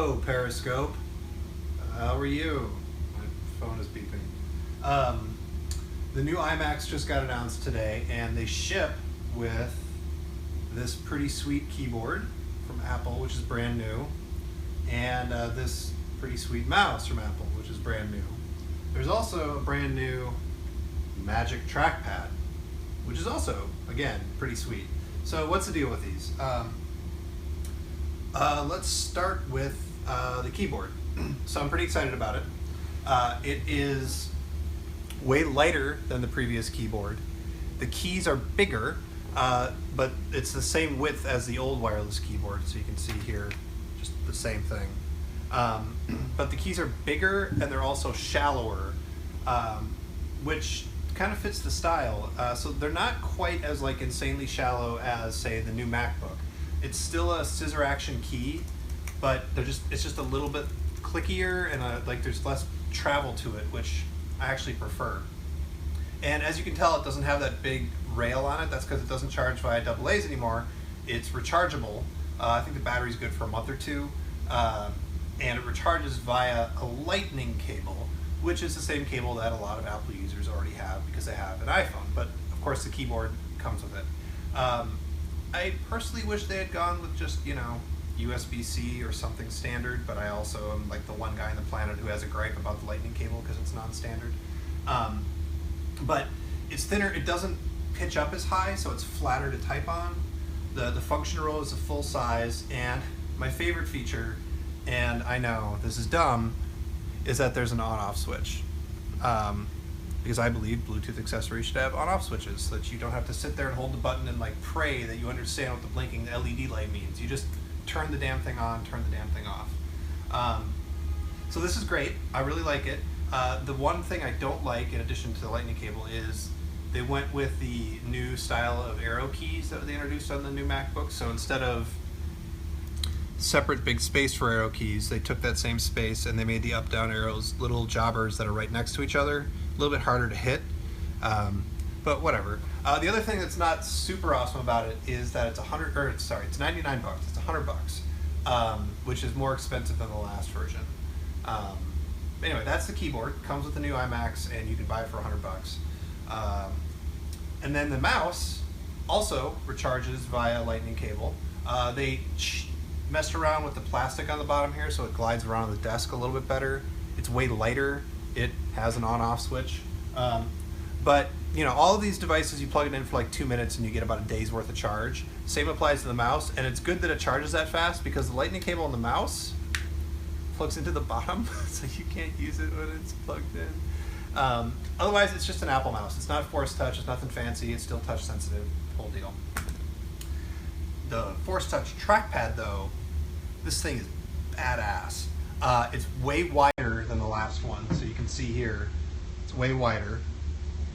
Hello, Periscope. How are you? My phone is beeping. The new iMacs just got announced today, and they ship with this pretty sweet keyboard from Apple, which is brand new, and this pretty sweet mouse from Apple, which is brand new. There's also a brand new Magic Trackpad, which is also, again, pretty sweet. So what's the deal with these? Let's start with the keyboard. So I'm pretty excited about it. It is way lighter than the previous keyboard. The keys are bigger, but it's the same width as the old wireless keyboard. So you can see here, just the same thing. But the keys are bigger and they're also shallower, which kind of fits the style. So they're not quite as like insanely shallow as, say, the new MacBook. It's still a scissor action key, but it's just a little bit clickier and like there's less travel to it, which I actually prefer. And as you can tell, it doesn't have that big rail on it. That's because it doesn't charge via AA's anymore. It's rechargeable. I think the battery's good for a month or two, and it recharges via a lightning cable, which is the same cable that a lot of Apple users already have because they have an iPhone, but of course the keyboard comes with it. I personally wish they had gone with just, USB-C or something standard, but I also am like the one guy on the planet who has a gripe about the lightning cable because it's non-standard. But it's thinner, it doesn't pitch up as high, so it's flatter to type on. The function row is a full size, and my favorite feature, and I know this is dumb, is that there's an on-off switch. Because I believe Bluetooth accessories should have on-off switches so that you don't have to sit there and hold the button and like pray that you understand what the blinking LED light means. You just turn the damn thing on, turn the damn thing off. So this is great. I really like it. The one thing I don't like, in addition to the lightning cable, is they went with the new style of arrow keys that they introduced on the new MacBook. So instead of separate big space for arrow keys, they took that same space and they made the up-down arrows little jobbers that are right next to each other. A little bit harder to hit, but whatever. The other thing that's not super awesome about it is that it's it's 99 bucks. It's $100, which is more expensive than the last version. Anyway, that's the keyboard. Comes with the new iMacs, and you can buy it for $100. And then the mouse also recharges via lightning cable. They messed around with the plastic on the bottom here, so it glides around the desk a little bit better. It's way lighter. It has an on-off switch. But all of these devices, you plug it in for like 2 minutes and you get about a day's worth of charge. Same applies to the mouse, and it's good that it charges that fast because the lightning cable on the mouse plugs into the bottom, so you can't use it when it's plugged in. Otherwise, it's just an Apple mouse. It's not Force Touch, it's nothing fancy, it's still touch sensitive, whole deal. The Force Touch trackpad though, this thing is badass. It's way wider than the last one, so you can see here, it's way wider.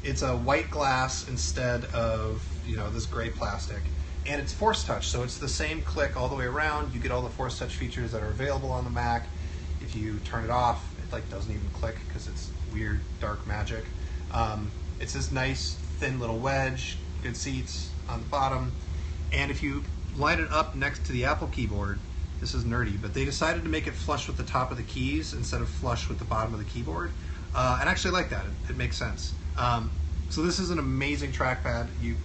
It's a white glass instead of this gray plastic, and it's Force Touch, so it's the same click all the way around. You get all the Force Touch features that are available on the Mac. If you turn it off, it like doesn't even click because it's weird dark magic. It's this nice thin little wedge, good seats on the bottom, and if you line it up next to the Apple keyboard, this is nerdy, but they decided to make it flush with the top of the keys instead of flush with the bottom of the keyboard. And I actually like that. It makes sense. So this is an amazing trackpad. You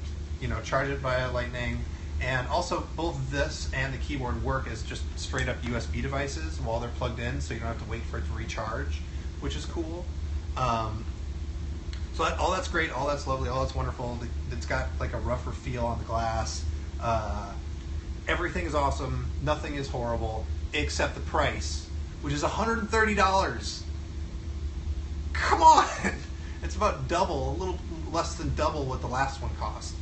charge it via Lightning, and also both this and the keyboard work as just straight up USB devices while they're plugged in, so you don't have to wait for it to recharge, which is cool. So all that's great, all that's lovely, all that's wonderful. It's got like a rougher feel on the glass. Everything is awesome, nothing is horrible, except the price, which is $130. Come on! It's about double, a little less than double what the last one cost.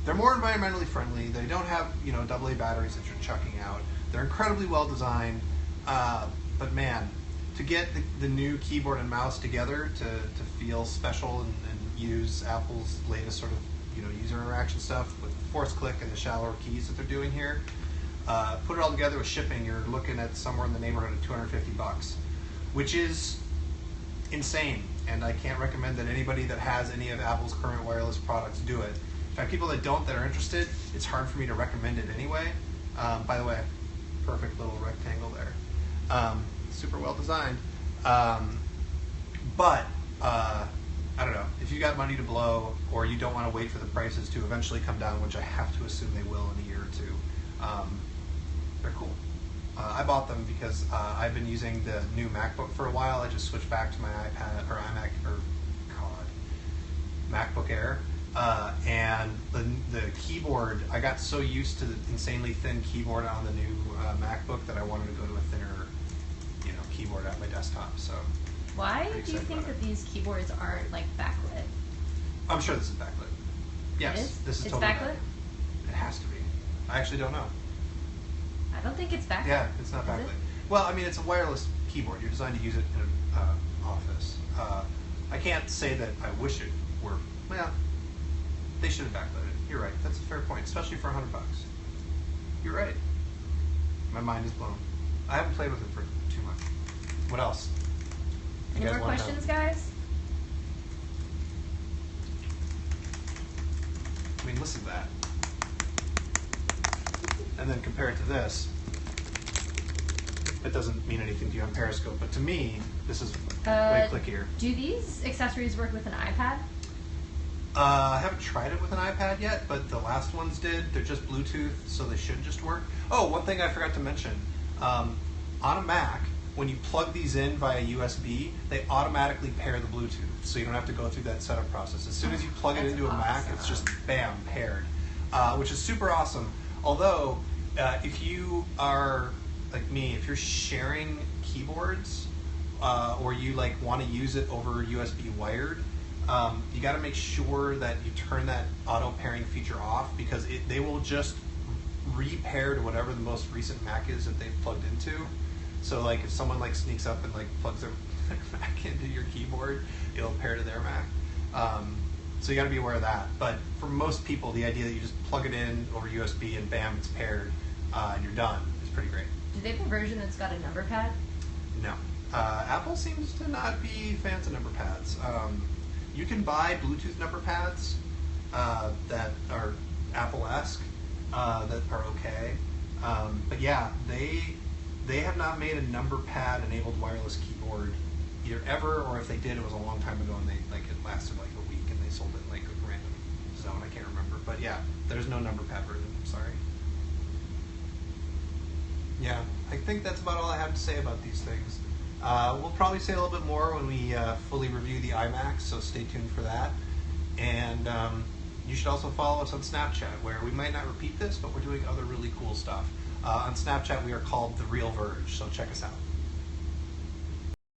They're more environmentally friendly. They don't have AA batteries that you're chucking out. They're incredibly well designed, but man, to get the new keyboard and mouse together to feel special and use Apple's latest sort of user interaction stuff with force click and the shallower keys that they're doing here, put it all together with shipping, you're looking at somewhere in the neighborhood of $250, which is insane. And I can't recommend that anybody that has any of Apple's current wireless products do it. In fact, people that don't, that are interested, it's hard for me to recommend it anyway. By the way, perfect little rectangle there. Super well designed. But I don't know, if you got money to blow, or you don't want to wait for the prices to eventually come down, which I have to assume they will in a year or two, they're cool. I bought them because I've been using the new MacBook for a while. I just switched back to my iPad or iMac or MacBook Air, and the keyboard. I got so used to the insanely thin keyboard on the new MacBook that I wanted to go to a thinner, keyboard at my desktop. So. Why do you think that these keyboards aren't like backlit? I'm sure this is backlit. Yes, this is it's totally backlit. It has to be. I actually don't know. I don't think it's backlit. Yeah, it's not backlit. Well, I mean, it's a wireless keyboard. You're designed to use it in an office. I can't say that I wish it were. Well, they should have backlit it. You're right. That's a fair point, especially for $100. You're right. My mind is blown. I haven't played with it for too much. What else? Any more questions, guys? I mean, listen to that. And then compare it to this. It doesn't mean anything to you on Periscope, but to me, this is way clickier. Do these accessories work with an iPad? I haven't tried it with an iPad yet, but the last ones did. They're just Bluetooth, so they should just work. Oh, one thing I forgot to mention. On a Mac, when you plug these in via USB, they automatically pair the Bluetooth, so you don't have to go through that setup process. As soon as you plug it into a Mac, it's just bam, paired, which is super awesome. Although, if you are like me, if you're sharing keyboards or you want to use it over USB wired, you got to make sure that you turn that auto pairing feature off, because they will just repair to whatever the most recent Mac is that they've plugged into. So if someone sneaks up and plugs their Mac into your keyboard, it'll pair to their Mac. So you got to be aware of that. But for most people, the idea that you just plug it in over USB and bam, it's paired and you're done is pretty great. Do they have a version that's got a number pad? No. Apple seems to not be fans of number pads. You can buy Bluetooth number pads that are Apple-esque, that are okay. But yeah, they have not made a number pad enabled wireless keyboard either ever, or if they did, it was a long time ago, and they it lasted a week and they sold it in a random zone. I can't remember, but yeah, there's no number pad version. I'm sorry. Yeah, I think that's about all I have to say about these things. We'll probably say a little bit more when we fully review the iMac, so stay tuned for that. And you should also follow us on Snapchat, where we might not repeat this, but we're doing other really cool stuff. On Snapchat, we are called The Real Verge, so check us out.